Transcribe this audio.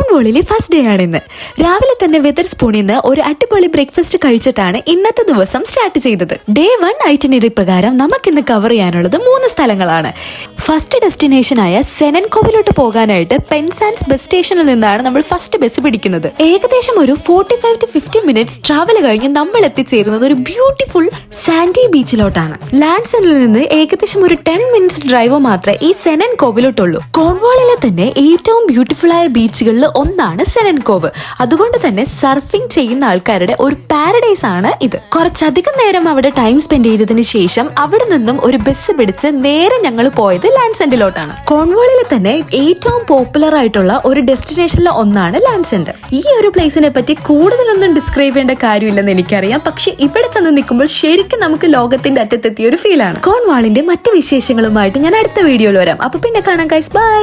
കോൺവോളിലെ first day ആണ് ഇന്ന്. രാവിലെ തന്നെ വെതർ സ്പൂണിൽ നിന്ന് ഒരു അടിപൊളി ബ്രേക്ക്ഫാസ്റ്റ് കഴിച്ചിട്ടാണ് ഇന്നത്തെ ദിവസം സ്റ്റാർട്ട് ചെയ്തത്. ഡേ 1 ഐറ്റിനറി പ്രകാരം നമുക്കിന്ന് കവർ ചെയ്യാനുള്ളത് 3 സ്ഥലങ്ങളാണ്. ഫസ്റ്റ് ഡെസ്റ്റിനേഷനായ സെനൻകോവിലോട്ട് പോകാനായിട്ട് പെൻസാൻസ് ബസ് സ്റ്റേഷനിൽ നിന്നാണ് നമ്മൾ ഫസ്റ്റ് ബസ് പിടിക്കുന്നത്. ഏകദേശം ഒരു 45 to 50 മിനിറ്റ്സ് ട്രാവൽ കഴിഞ്ഞ് നമ്മൾ എത്തിച്ചേരുന്നത് ഒരു ബ്യൂട്ടിഫുൾ സാൻഡി ബീച്ചിലോട്ടാണ്. ലാൻസനിൽ നിന്ന് ഏകദേശം ഒരു 10 മിനിറ്റ്സ് ഡ്രൈവ് മാത്രമേ ഈ സെനൻകോവിലോട്ടുള്ളൂ. കോൺവാളിലെ തന്നെ ഏറ്റവും ബ്യൂട്ടിഫുൾ ആയ ബീച്ചുകളിൽ ഒന്നാണ് സെനൻകോവ്. അതുകൊണ്ട് തന്നെ സർഫിംഗ് ചെയ്യുന്ന ആൾക്കാരുടെ ഒരു പാരഡൈസ് ആണ് ഇത്. കുറച്ചധികം നേരം അവിടെ ടൈം സ്പെൻഡ് ചെയ്തതിന് ശേഷം അവിടെ നിന്നും ഒരു ബസ് പിടിച്ച് നേരെ ഞങ്ങൾ പോയത് ലാൻസെൻഡിലോട്ടാണ്. കോൺവാളിലെ തന്നെ ഏറ്റവും പോപ്പുലർ ആയിട്ടുള്ള ഒരു ഡെസ്റ്റിനേഷനിലെ ഒന്നാണ് ലാൻസെൻഡ്. ഈ ഒരു പ്ലേസിനെ പറ്റി കൂടുതലൊന്നും ഡിസ്ക്രൈബ് ചെയ്യേണ്ട കാര്യമില്ലെന്ന് എനിക്കറിയാം. പക്ഷെ ഇവിടെ ചെന്ന് നിൽക്കുമ്പോൾ ശരിക്കും നമുക്ക് ലോകത്തിന്റെ അറ്റത്തെത്തിയ ഒരു ഫീലാണ്. കോൺവാളിന്റെ മറ്റു വിശേഷങ്ങളുമായിട്ട് ഞാൻ അടുത്ത വീഡിയോയിൽ വരാം. അപ്പൊ പിന്നെ കാണാം ഗൈസ്, ബൈ.